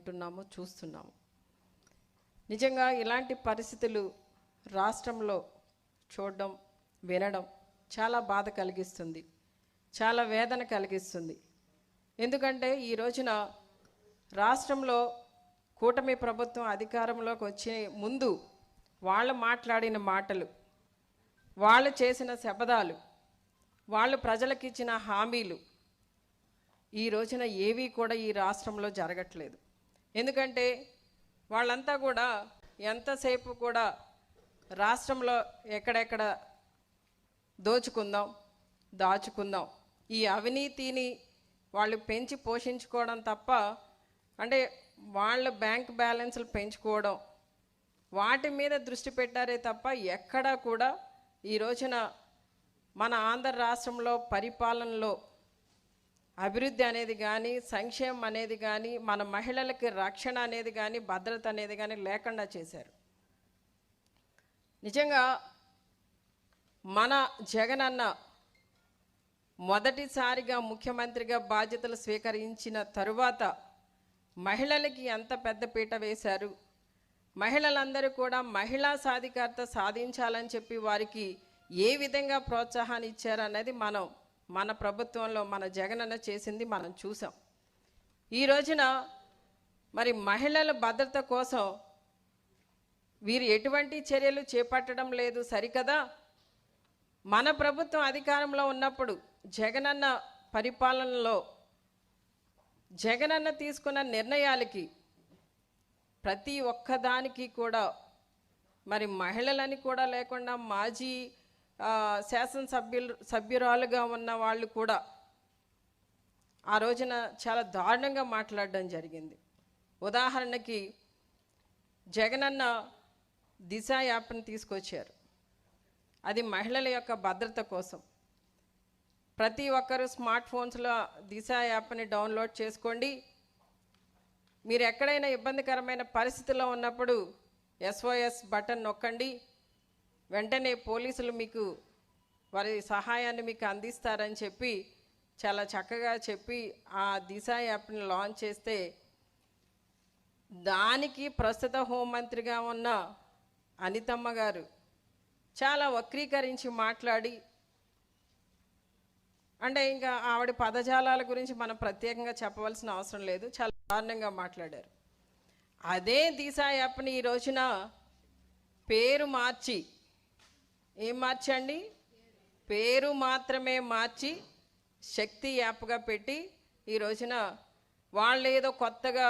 వింటున్నాము, చూస్తున్నాము. నిజంగా ఇలాంటి పరిస్థితులు రాష్ట్రంలో చూడడం, వినడం చాలా బాధ కలిగిస్తుంది, చాలా వేదన కలిగిస్తుంది. ఎందుకంటే ఈ రోజున రాష్ట్రంలో కూటమి ప్రభుత్వం అధికారంలోకి వచ్చే ముందు వాళ్ళు మాట్లాడిన మాటలు, వాళ్ళు చేసిన శపథాలు, వాళ్ళు ప్రజలకు ఇచ్చిన హామీలు ఈ రోజున ఏవి కూడా ఈ రాష్ట్రంలో జరగట్లేదు. ఎందుకంటే వాళ్ళంతా కూడా ఎంతసేపు కూడా రాష్ట్రంలో ఎక్కడెక్కడ దోచుకుందాం, దాచుకుందాం, ఈ అవినీతిని వాళ్ళు పెంచి పోషించుకోవడం తప్ప, అంటే వాళ్ళ బ్యాంక్ బ్యాలెన్స్లు పెంచుకోవడం, వాటి మీద దృష్టి పెట్టారే తప్ప ఎక్కడా కూడా ఈ రోజున మన ఆంధ్ర రాష్ట్రంలో పరిపాలనలో అభివృద్ధి అనేది కానీ, సంక్షేమం అనేది కానీ, మన మహిళలకి రక్షణ అనేది కానీ, భద్రత అనేది కానీ లేకుండా చేశారు. నిజంగా మన జగనన్న మొదటిసారిగా ముఖ్యమంత్రిగా బాధ్యతలు స్వీకరించిన తరువాత మహిళలకి ఎంత పెద్దపీట వేశారు, మహిళలందరూ కూడా మహిళా సాధికారత సాధించాలని చెప్పి వారికి ఏ విధంగా ప్రోత్సాహాన్ని ఇచ్చారనేది మన ప్రభుత్వంలో మన జగనన్న చేసింది మనం చూసాం. ఈ రోజున మరి మహిళల భద్రత కోసం వీరు ఎటువంటి చర్యలు చేపట్టడం లేదు సరికదా. మన ప్రభుత్వం అధికారంలో ఉన్నప్పుడు జగనన్న పరిపాలనలో జగనన్న తీసుకున్న నిర్ణయాలకి ప్రతి ఒక్కదానికి కూడా మరి మహిళలని కూడా లేకుండా మాజీ సభ్యురాలుగా ఉన్న వాళ్ళు కూడా ఆ రోజున చాలా దారుణంగా మాట్లాడడం జరిగింది. ఉదాహరణకి జగనన్న దిశ యాప్ని తీసుకొచ్చారు. అది మహిళల యొక్క భద్రత కోసం. ప్రతి ఒక్కరూ స్మార్ట్ ఫోన్స్లో దిశ యాప్ని డౌన్లోడ్ చేసుకోండి. మీరు ఎక్కడైనా ఇబ్బందికరమైన పరిస్థితుల్లో ఉన్నప్పుడు SOS బటన్ నొక్కండి, వెంటనే పోలీసులు మీకు వారి సహాయాన్ని మీకు అందిస్తారని చెప్పి చాలా చక్కగా చెప్పి ఆ దిశ యాప్ని లాంచ్ చేస్తే దానికి ప్రస్తుత హోంమంత్రిగా ఉన్న అనితమ్మ గారు చాలా వక్రీకరించి మాట్లాడి, అంటే ఇంకా ఆవిడ పదజాలాల గురించి మనం ప్రత్యేకంగా చెప్పవలసిన అవసరం లేదు, చాలా దారుణంగా మాట్లాడారు. అదే దిశ యాప్ని ఈ రోజున పేరు మార్చి, ఏం మార్చండి, పేరు మాత్రమే మార్చి శక్తి యాప్గా పెట్టి ఈ రోజున వాళ్ళు ఏదో కొత్తగా